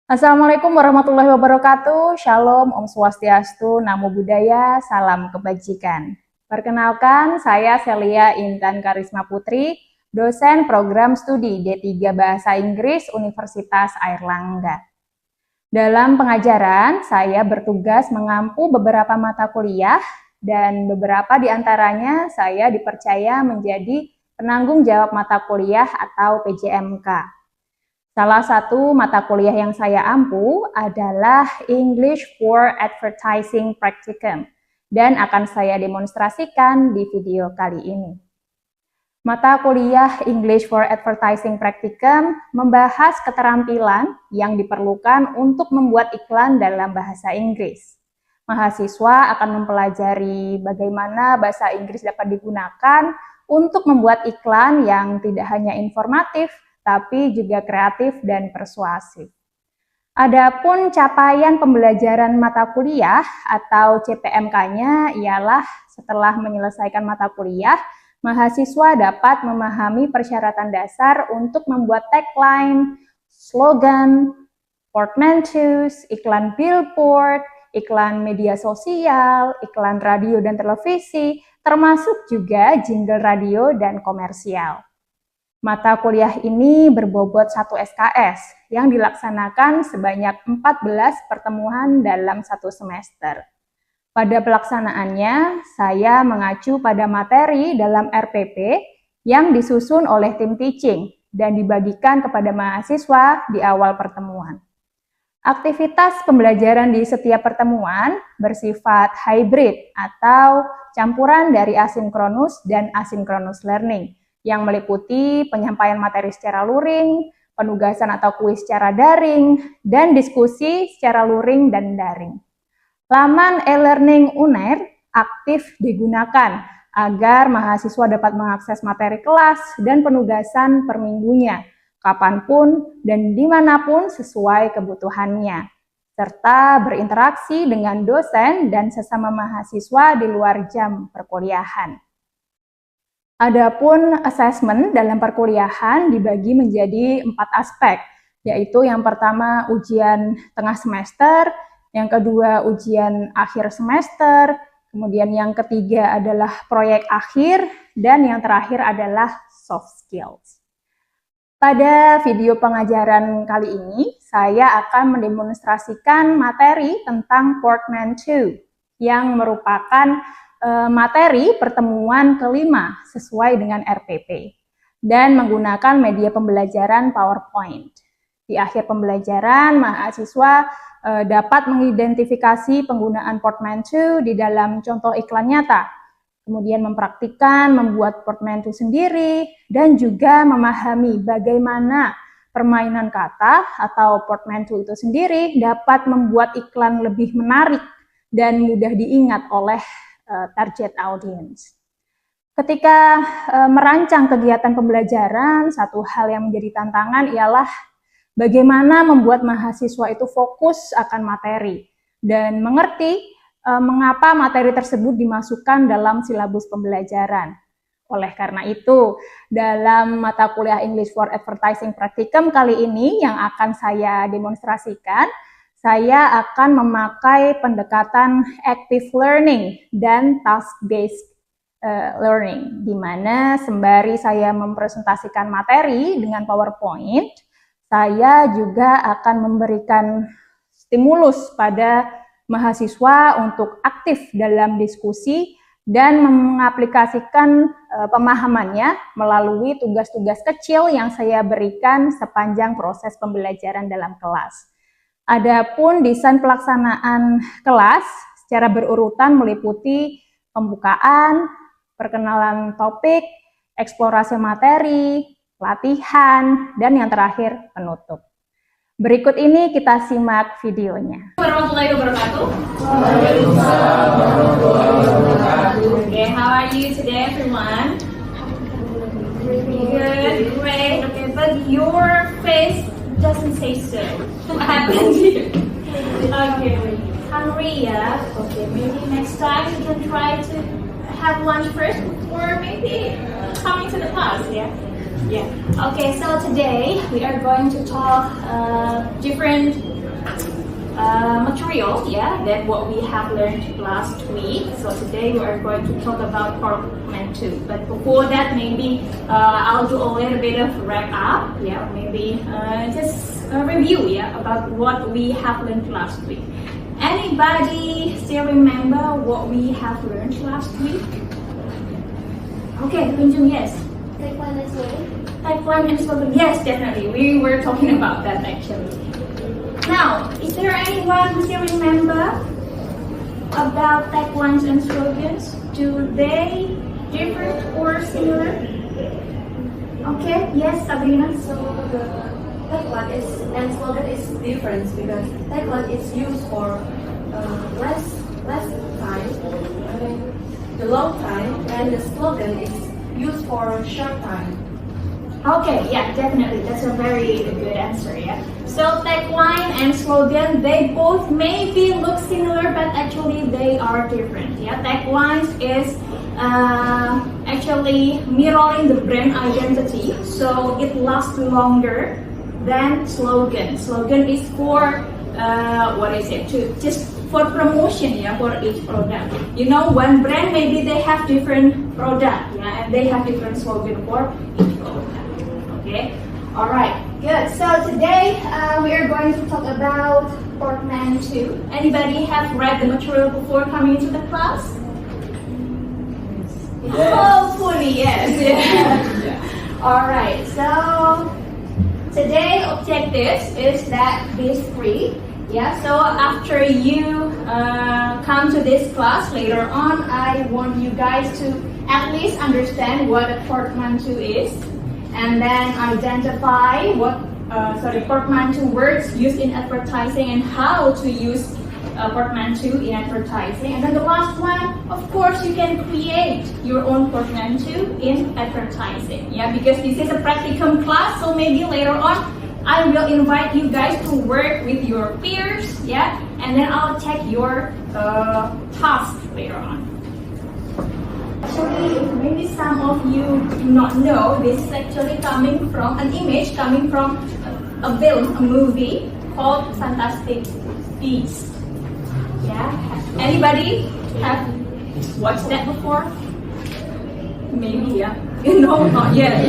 Assalamualaikum warahmatullahi wabarakatuh. Shalom, Om Swastiastu, Namo Buddhaya, salam kebajikan. Perkenalkan, saya Celia Intan Karisma Putri, dosen program studi D3 Bahasa Inggris Universitas Airlangga. Dalam pengajaran, saya bertugas mengampu beberapa mata kuliah dan beberapa di antaranya saya dipercaya menjadi penanggung jawab mata kuliah atau PJMK. Salah satu mata kuliah yang saya ampu adalah English for Advertising Practicum dan akan saya demonstrasikan di video kali ini. Mata kuliah English for Advertising Practicum membahas keterampilan yang diperlukan untuk membuat iklan dalam bahasa Inggris. Mahasiswa akan mempelajari bagaimana bahasa Inggris dapat digunakan untuk membuat iklan yang tidak hanya informatif, tapi juga kreatif dan persuasif. Adapun capaian pembelajaran mata kuliah atau CPMK-nya ialah setelah menyelesaikan mata kuliah, mahasiswa dapat memahami persyaratan dasar untuk membuat tagline, slogan, portmanteaus, iklan billboard, iklan media sosial, iklan radio dan televisi, termasuk juga jingle radio dan komersial. Mata kuliah ini berbobot 1 SKS yang dilaksanakan sebanyak 14 pertemuan dalam satu semester. Pada pelaksanaannya, saya mengacu pada materi dalam RPP yang disusun oleh tim teaching dan dibagikan kepada mahasiswa di awal pertemuan. Aktivitas pembelajaran di setiap pertemuan bersifat hybrid atau campuran dari asinkronus dan asinkronus learning, yang meliputi penyampaian materi secara luring, penugasan atau kuis secara daring, dan diskusi secara luring dan daring. Laman e-learning UNER aktif digunakan agar mahasiswa dapat mengakses materi kelas dan penugasan per minggunya, kapanpun dan dimanapun sesuai kebutuhannya, serta berinteraksi dengan dosen dan sesama mahasiswa di luar jam perkuliahan. Adapun assessment dalam perkuliahan dibagi menjadi 4 aspek, yaitu yang pertama ujian tengah semester, yang kedua ujian akhir semester, kemudian yang ketiga adalah proyek akhir, dan yang terakhir adalah soft skills. Pada video pengajaran kali ini, saya akan mendemonstrasikan materi tentang portmanteau, yang merupakan materi pertemuan kelima sesuai dengan RPP dan menggunakan media pembelajaran PowerPoint. Di akhir pembelajaran, mahasiswa dapat mengidentifikasi penggunaan portmanteau di dalam contoh iklan nyata, kemudian mempraktikkan membuat portmanteau sendiri, dan juga memahami bagaimana permainan kata atau portmanteau itu sendiri dapat membuat iklan lebih menarik dan mudah diingat oleh target audience. Ketika merancang kegiatan pembelajaran, satu hal yang menjadi tantangan ialah bagaimana membuat mahasiswa itu fokus akan materi dan mengerti mengapa materi tersebut dimasukkan dalam silabus pembelajaran. Oleh karena itu, dalam mata kuliah English for Advertising Practicum kali ini yang akan saya demonstrasikan, saya akan memakai pendekatan active learning dan task-based learning, di mana sembari saya mempresentasikan materi dengan PowerPoint, saya juga akan memberikan stimulus pada mahasiswa untuk aktif dalam diskusi dan mengaplikasikan pemahamannya melalui tugas-tugas kecil yang saya berikan sepanjang proses pembelajaran dalam kelas. Adapun desain pelaksanaan kelas secara berurutan meliputi pembukaan, perkenalan topik, eksplorasi materi, latihan, dan yang terakhir penutup. Berikut ini kita simak videonya. Warahmatullahi wabarakatuh. Okay, how are you today, everyone? Good, great. Okay, but your face doesn't say so. What happened here? Okay, hungry, yeah? Okay, maybe next time you can try to have lunch first or maybe coming to the class, yeah? Yeah. Okay, so today we are going to talk different material, yeah, that what we have learned last week. So today we are going to talk about portmanteau. But before that, maybe I'll do a little bit of wrap up, yeah, maybe just a review, yeah, about what we have learned last week. Anybody still remember what we have learned last week? Okay, Kunjung, yes. Type 1 and slogan. Type 1 and slogan, yes, definitely. We were talking about that actually. Now, is there anyone who still remember about type 1s and slogans? Do they differ or similar? Okay, yes, Sabrina. So the type 1 is and slogan is different because type 1 is used for less time, the long time, and the slogan is used for short time. Okay, yeah, definitely. That's a very good answer, yeah. So tagline and slogan, they both maybe look similar, but actually they are different, yeah. Taglines is actually mirroring the brand identity, so it lasts longer than slogan. Slogan is for, just for promotion, yeah, for each product. You know, one brand, maybe they have different product, yeah, and they have different slogan for each product. Okay, all right, good. So today we are going to talk about portmanteau. Anybody have read the material before coming into the class? Yes. Hopefully, yes. All right. So today objectives is that these three. Yeah. So after you come to this class later on, I want you guys to at least understand what a portmanteau is. And then identify what portmanteau words used in advertising and how to use portmanteau in advertising. And then the last one, of course, you can create your own portmanteau in advertising. Yeah, because this is a practicum class, so maybe later on I will invite you guys to work with your peers. Yeah, and then I'll check your task later on. Actually, maybe some of you do not know, this is actually coming from an image coming from a film, a movie called Fantastic Beasts. Yeah, anybody have watched that before? Maybe, yeah. No, not yet.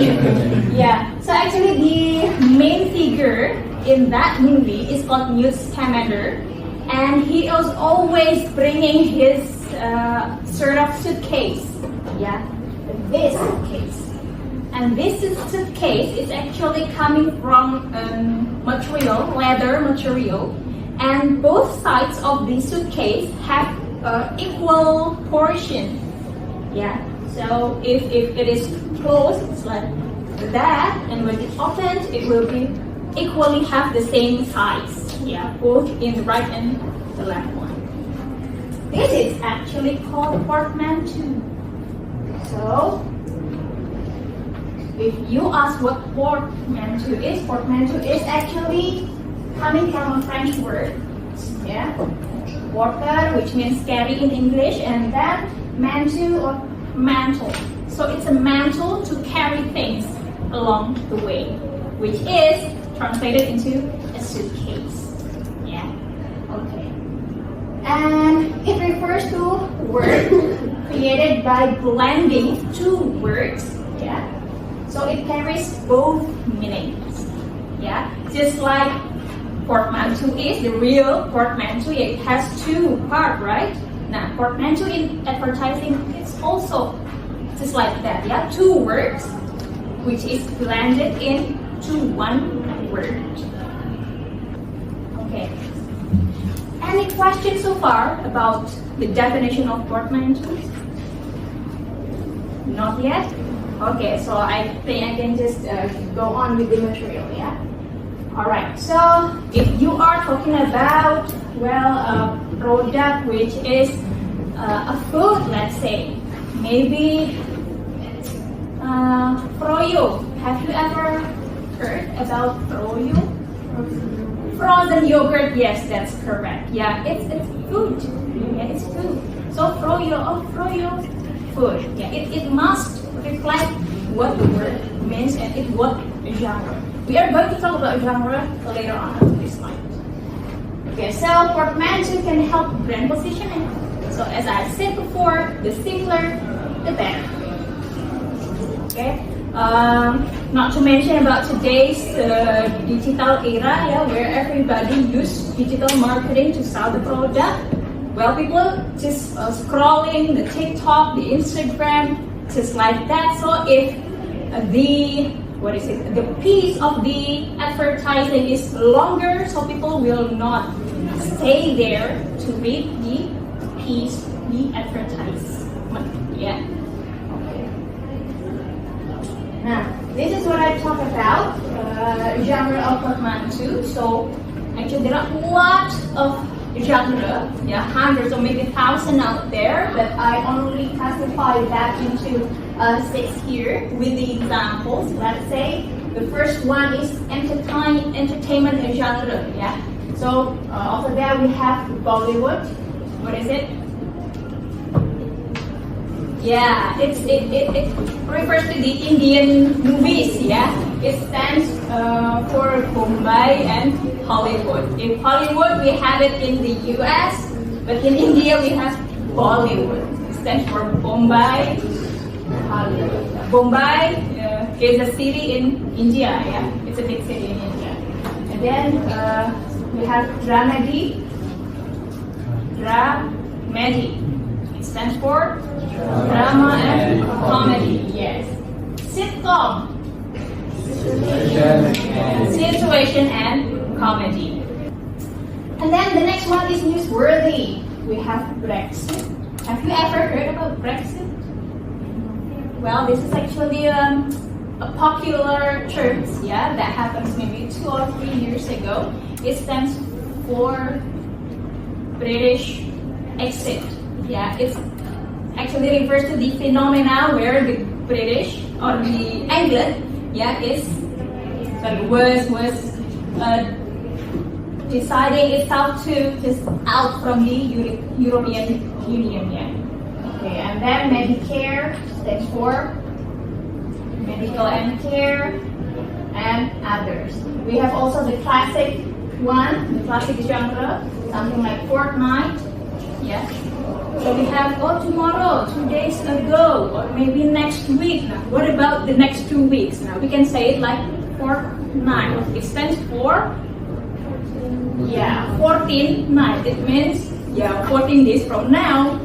Yeah. So actually, the main figure in that movie is called Newt Scamander, and he is always bringing his sort of suitcase. Yeah, this suitcase. And this suitcase is actually coming from material, leather material, and both sides of the suitcase have equal portion. Yeah, so if it is closed, it's like that, and when it's opened, it will be equally have the same size. Yeah, both in the right and the left one. This is actually called portmanteau. So, if you ask what portmanteau is actually coming from a French word, yeah, porter, which means carry in English, and then manteau or mantle. So it's a mantle to carry things along the way, which is translated into a suitcase. Yeah, okay. And it refers to word created by blending two words, yeah. So it carries both meanings, yeah. Just like portmanteau is the real portmanteau, it has two parts, right? Now portmanteau in advertising is also just like that, yeah. Two words, which is blended into one word. Okay. Any questions so far about the definition of portmanteau? Not yet? Okay, so I think I can just go on with the material, yeah? Alright, so if you are talking about, well, a product which is a food, let's say, maybe froyo. Have you ever heard about froyo? Frozen yogurt, yes, that's correct. Yeah, it's food. Yeah, it's food. So froyo, food. Yeah, it must reflect what the word means and what genre. We are going to talk about genre later on this slide. Okay, so portmanteau can help brand positioning. So as I said before, the simpler, the better. Okay. Not to mention about today's digital era, yeah, where everybody use digital marketing to sell the product. Well, people just scrolling the TikTok, the Instagram, just like that. So if the piece of the advertising is longer, so people will not stay there to read the piece, the advertisement. Yeah. Now, this is what I talk about, genre of portmanteau. So actually there are a lot of genre, yeah, hundreds or maybe thousands out there, but I only classify that into 6 here with the examples. Let's say the first one is entertainment genre, yeah. So over there we have Bollywood. What is it? Yeah, it refers to the Indian movies, yeah. It stands for Bombay and Hollywood. In Hollywood, we have it in the US, but in India, we have Bollywood. It stands for Bombay, Hollywood. Bombay is a city in India, yeah. It's a big city in India. And then we have dramedy. Dramedy. It stands for drama and comedy, yes. Sitcom. Situation and comedy. And then the next one is newsworthy. We have Brexit. Have you ever heard about Brexit? Well, this is actually a popular term, yeah, that happens maybe 2 or 3 years ago. It stands for British exit. Yeah, it's actually refers to the phenomena where the British or the England, yeah, was deciding itself to just out from the European Union, yeah. Okay, and then Medicare stands for medical and care and others. We have also the classic one, the classic genre, something like Fortnite, yeah. So we have, tomorrow, 2 days ago, or maybe next week. Now, what about the next 2 weeks? Now, we can say it like fortnight. It stands for, 14 night. It means, 14 days from now.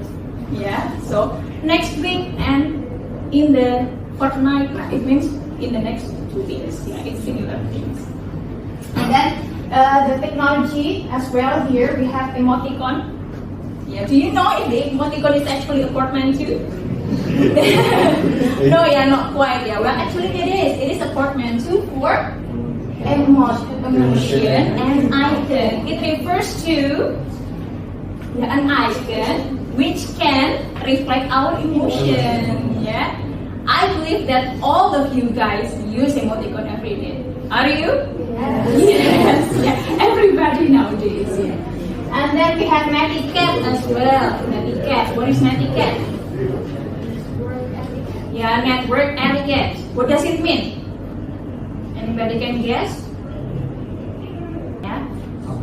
Yeah, so next week and in the fortnight, it means in the next 2 weeks. Yeah, it's similar things. And then the technology as well here, we have emoticon. Yeah, do you know if the emoticon is actually a portmanteau? No, not quite. Yeah, well, actually it is. It is a portmanteau for emotion and icon. It refers to an icon which can reflect our emotion. Yeah, I believe that all of you guys use emoticon every day. Are you? Yes. Yeah, everybody nowadays. Yeah. And then we have Netiquette as well. Netiquette. What is Netiquette? Yeah, network etiquette. What does it mean? Anybody can guess? Yeah.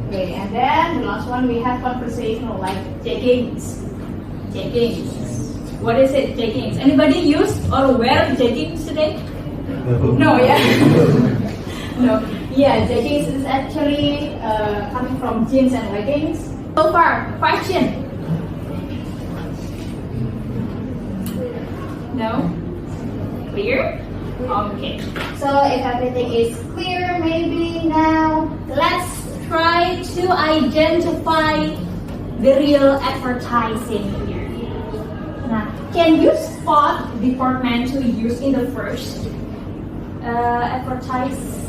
Okay, and then the last one we have conversational, like jeggings. Jeggings. What is it? Jeggings. Anybody use or wear jeggings today? No, yeah. No. Yeah, jeggings is actually coming from jeans and leggings. So far, question? No? Clear? Okay. So if everything is clear, maybe now let's try to identify the real advertising here. Now, can you spot the portmanteau used in the first advertisement?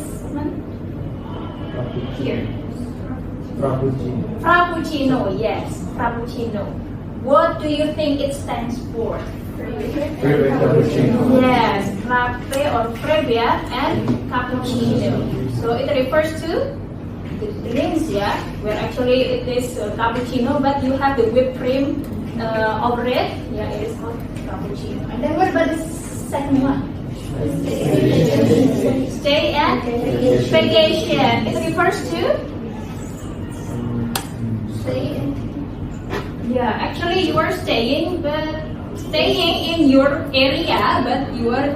Here. Frappuccino, yes, Frappuccino. What do you think it stands for? Cappuccino. Yes, frappe or previa and cappuccino. So it refers to the drinks, yeah, where actually it is cappuccino, but you have the whipped cream over it. Yeah, it is called cappuccino. And then what about the second one? Stay and vacation. It refers to Yeah, actually you are staying in your area, but you are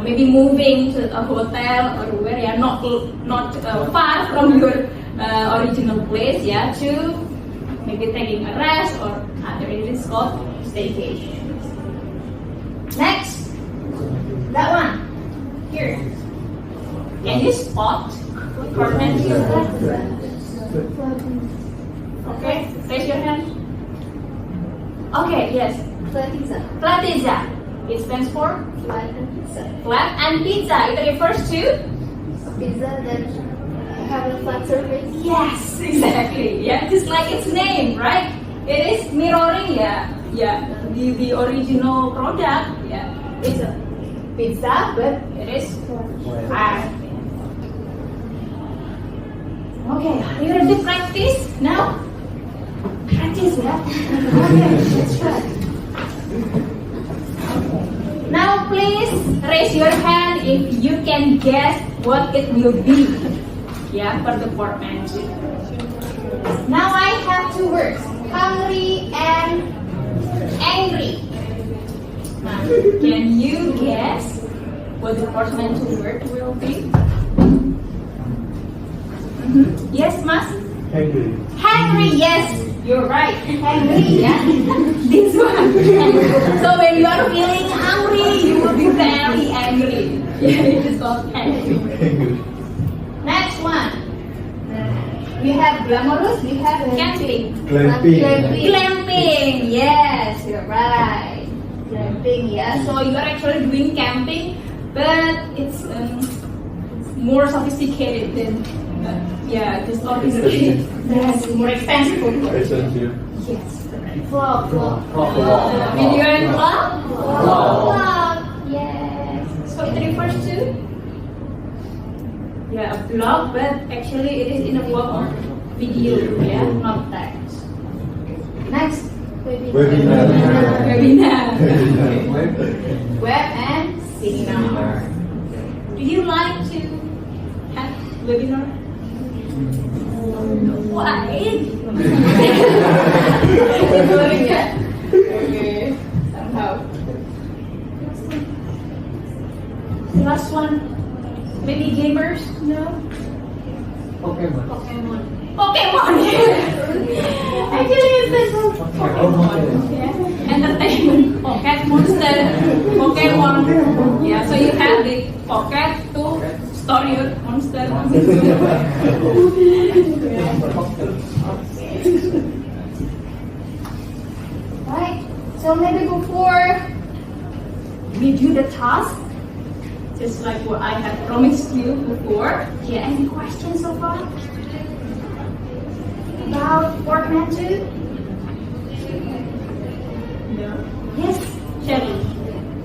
maybe moving to a hotel or where, yeah, not far from your original place, yeah, to maybe taking a rest or other. It is called staycation. Next, that one here. Can you spot what portmanteau is that? Okay, raise your hand. Okay, yes. Platizza. Platizza. It stands for Flat and pizza. flat and pizza. It refers to Pizza that have a flat surface. yes, exactly. Yeah, just like its name, right? It is mirroring, yeah, the original product. Yeah, it's a pizza, but it is flat. Okay, are you ready to practice now? Practice, yeah. Okay, let's try. Now, please raise your hand if you can guess what it will be. Yeah, for the portmanteau. Now I have two words: hungry and angry. Now, can you guess what the portmanteau word will be? Yes, Mas? Hungry. Hungry, yes, you're right. Hungry, yeah. This one. So when you are feeling hungry, you will be very angry. Yeah, it is called angry. Hungry. Next one. We have glamorous, we have camping. Glamping. Glamping, yes, you're right. Glamping, yeah. So you are actually doing camping, but it's more sophisticated than yeah, just ordinary. Yes, more expensive of course. Expensive. Yes. Vlog. Video and vlog? Vlog. Vlog, yes. So it refers to? Yeah, a vlog, but actually it is in a form of video, yeah, not text. Next. Webinar. Webinar. Webinar. Web and seminar. Do you like to have webinar? Why? Boring, yeah? Okay, somehow. The last one, maybe gamers? No? Pokemon. Actually, it's a Pokemon. Yeah. Entertainment. Pocket Monster. Pokemon. Yeah, so you have the pocket to store your monster. Right. So maybe before we do the task, just like what I have promised you before. Yeah, any questions so far? About portmanteau? No. Yes, Shelly.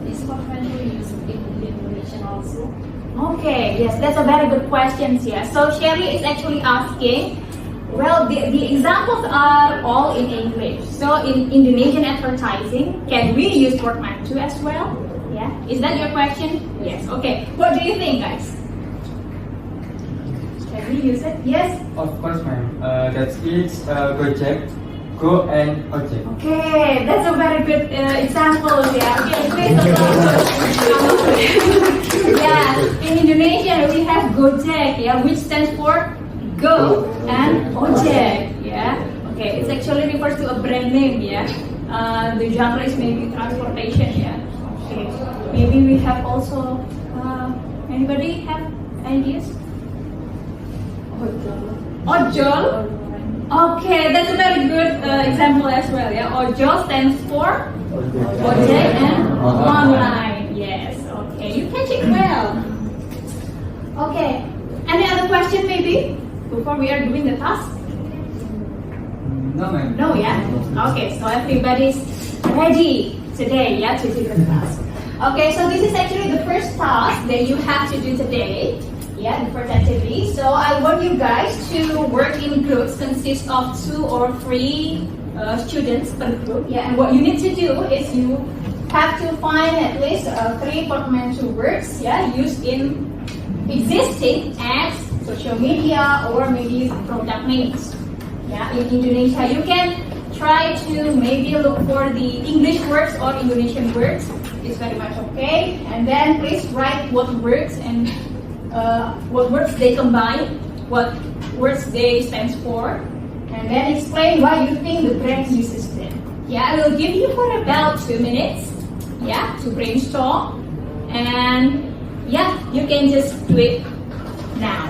Is portmanteau used in Indonesian also? Okay, yes, that's a very good question. Yeah. So Shelly is actually asking, well, the examples are all in English. So in Indonesian advertising, can we use portmanteau as well? Yeah. Is that your question? Yes. Okay. What do you think, guys? Can we use it? Yes. Of course, ma'am. That is Gojek, Go and Ojek. Okay, that's a very good example. Yeah. Okay, please applause. Yeah. In Indonesia, we have Gojek. Yeah, which stands for Go and Ojek. Yeah. Okay, it actually refers to a brand name. Yeah. The genre is maybe transportation. Yeah. Okay. Maybe we have also. Anybody have ideas? Ojol. Okay, that's a very good example as well. Yeah, Ojol stands for Ojek and online. Yes. Okay, you catch it well. Okay. Any other question maybe before we are doing the task? No, ma'am. No, yeah. Okay, so everybody's ready today, yeah, to do the task. Okay, so this is actually the first task that you have to do today. Yeah, the first activity. So I want you guys to work in groups, consist of 2 or 3 students per group. Yeah, and what you need to do is you have to find at least 3 portmanteau words. Yeah, used in existing ads, social media, or maybe product names. Yeah, in Indonesia, you can try to maybe look for the English words or Indonesian words. It's very much okay. And then please write what words and what words they combine, what words they stand for, and then explain why you think the brand uses them. Yeah, I will give you for about 2 minutes. Yeah, to brainstorm, and yeah, you can just do it now.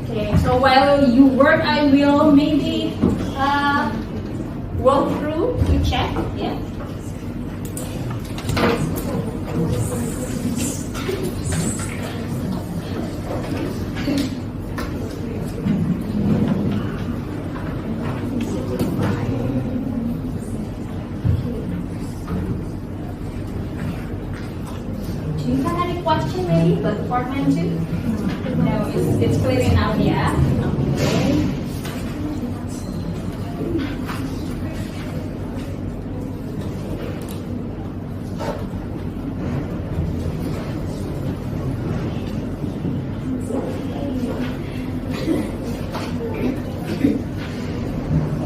Okay, so while you work, I will maybe walk through to check. Yeah. Do you have any question maybe about department 2? No, it's clear enough, yeah? Okay.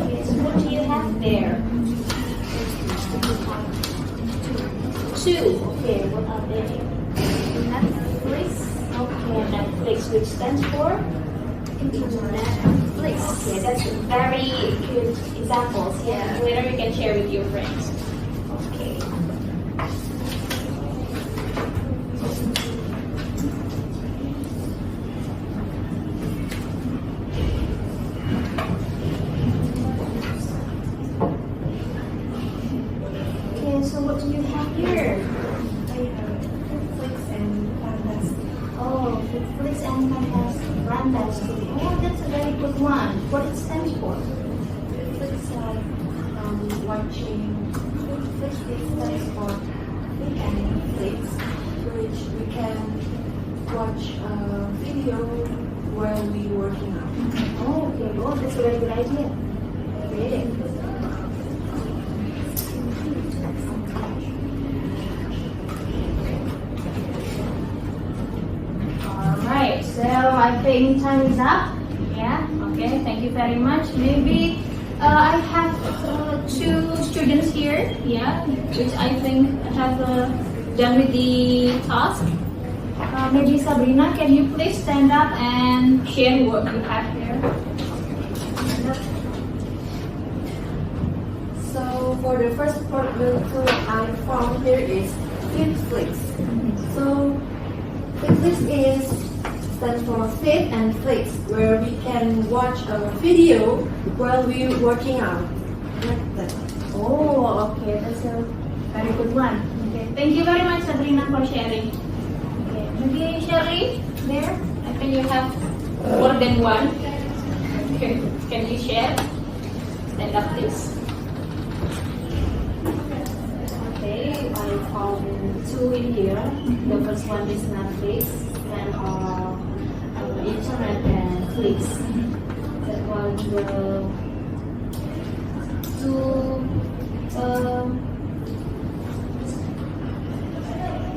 Okay, so what do you have there? 2. Okay, what are they? Netflix. Okay, Netflix, which stands for Netflix. Okay, that's very good examples. Yeah, later you can share with your friends. Okay. Okay, so what do you have here? Netflix and Fantastic. Oh, Netflix and Fantastic. Oh, that's a very good one. What it stands for? Netflix watching. Netflix stands for Click and Netflix, which we can watch a video while we working out. Oh, okay. Oh, that's a very good idea. Okay. Alright, so I think time is up. Yeah, okay, thank you very much. Maybe I have 2 students here, yeah, which I think have done with the task. Maybe Sabrina, can you please stand up and share what you have here? So for the first portfolio I found here is Netflix. So Netflix is stands for Fit and Flix, where we can watch a video while we working out. Like that. Oh, okay, that's a very good one. Okay, thank you very much, Sabrina, for sharing. Okay, maybe Sherry, there. I think you have more than one. Okay, can you share? Stand up, please. Okay, I found 2 in here. The first one is Netflix and internet and Flix. That one the 2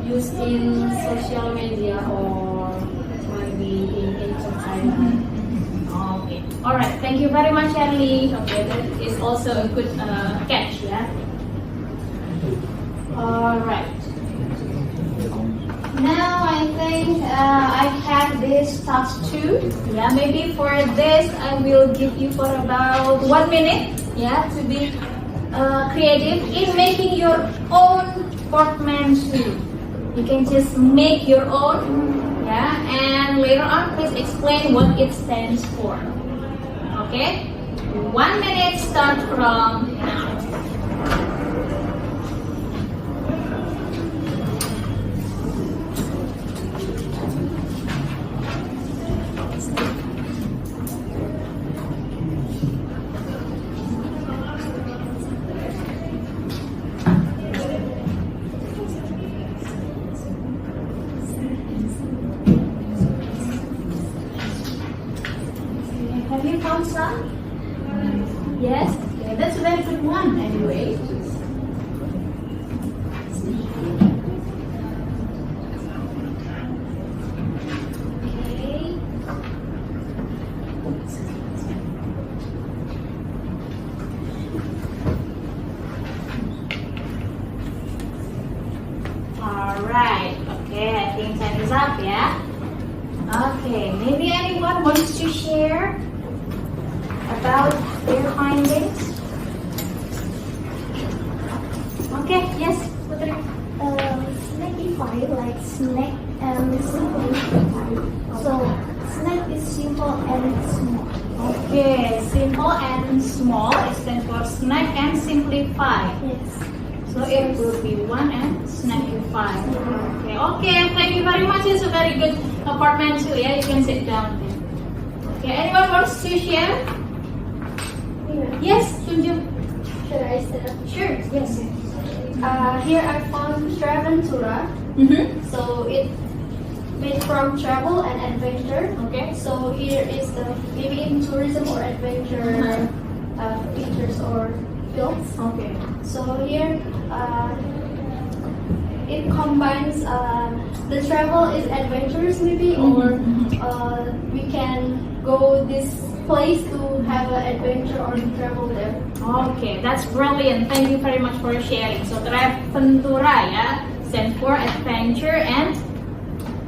used in social media or maybe in entertainment. Okay. All right. Thank you very much, Shirley. Okay, that is also a good catch, yeah. All right. Now I think I have this task 2. Yeah, maybe for this I will give you for about 1 minute. Yeah, to be creative in making your own portmanteau. You can just make your own. Yeah, and later on, please explain what it stands for. Okay, 1 minute start from now. Have you found some? Yes? Okay, that's a very good one anyway. Alright, okay, I think time is up, yeah? Okay, maybe anyone wants to share about their findings? Okay, yes, Putri. Snackify, like snack and simplify. So snack is simple and small. Okay, simple and small, it stands for snack and simplify. Yes. So it will be one and snackify. Okay, thank you very much. It's a very good apartment too. Yeah, you can sit down there. Okay, anyone wants to share? Yes, Tunjuk. Should I start? Sure. Yes. Here I found Traventura. So it made from travel and adventure. Okay. So here is the maybe in tourism or adventure features or fields. Okay. So here it combines the travel is adventures maybe or we can go this place to have an adventure or to travel there. Okay, that's brilliant. Thank you very much for sharing. So Traventura, yeah, stands for adventure and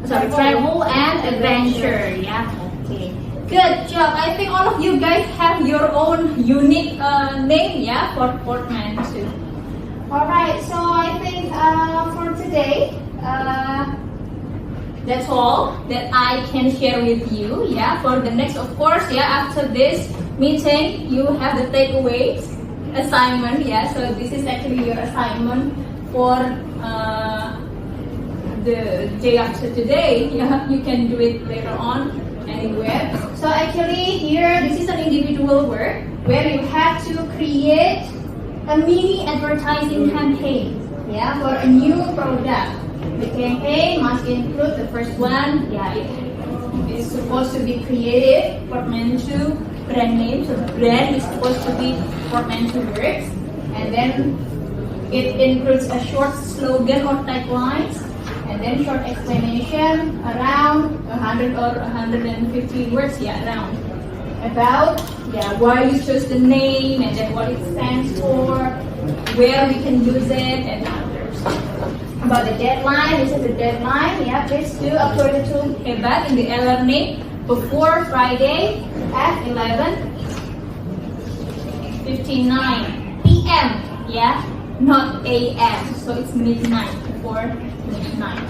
travel and adventure. Yeah. Okay. Good job. I think all of you guys have your own unique name, yeah, for portmanteau. Alright, so I think for today, that's all that I can share with you. Yeah, for the next, of course, yeah, after this meeting, you have the takeaways assignment. Yeah, so this is actually your assignment for the day after today. Yeah, you can do it later on anywhere. So actually here, this is an individual work where you have to create a mini advertising campaign, yeah, for a new product. The campaign must include the first one, yeah, it is supposed to be creative, portmanteau, brand name, so the brand is supposed to be portmanteau works, and then it includes a short slogan or taglines, and then short explanation around 100 or 150 words, yeah, around about why you chose the name and then what it stands for, where we can use it, and others. About the deadline, this is the deadline. Yeah, please do upload it to Hebat in the e-learning before Friday at 11:59 p.m. Yeah, not a.m. So it's midnight, before midnight.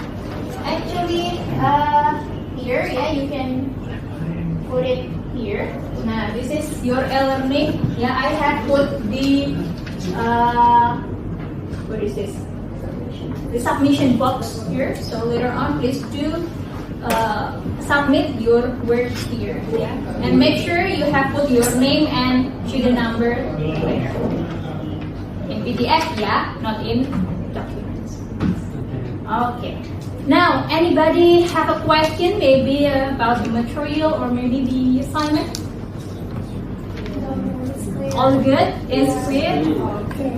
Actually, here, yeah, you can put it here. Now this is your e-learning. Yeah, I have put the what is this? The submission box here. So later on, please do submit your work here. Yeah, and make sure you have put your name and student number there in PDF. Yeah, not in documents. Okay. Now, anybody have a question, maybe about the material or maybe the assignment? All good? Is clear? Okay.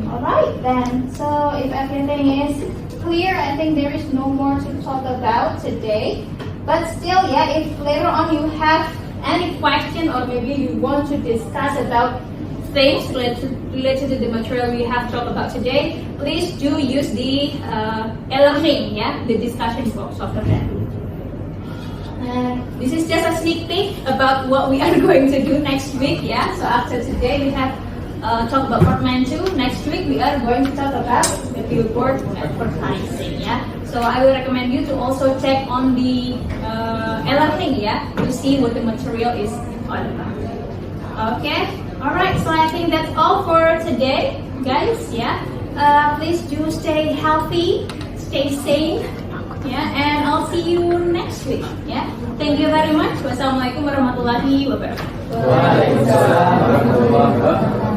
Alright then. So, if everything is clear, I think there is no more to talk about today. But still, yeah, if later on you have any question or maybe you want to discuss about things related to the material we have talked about today, please do use the e-learning, yeah, the discussion box of the that. This is just a sneak peek about what we are going to do next week, yeah. So after today we have talk about portmanteau. Next week we are going to talk about the billboard advertising, yeah. So I will recommend you to also check on the e-learning, yeah, to see what the material is all about. Okay. Alright, so I think that's all for today, guys, yeah. Please do stay healthy, stay safe, yeah, and I'll see you next week, yeah. Thank you very much. Wassalamualaikum warahmatullahi wabarakatuh. Waalaikumsalam warahmatullahi wabarakatuh.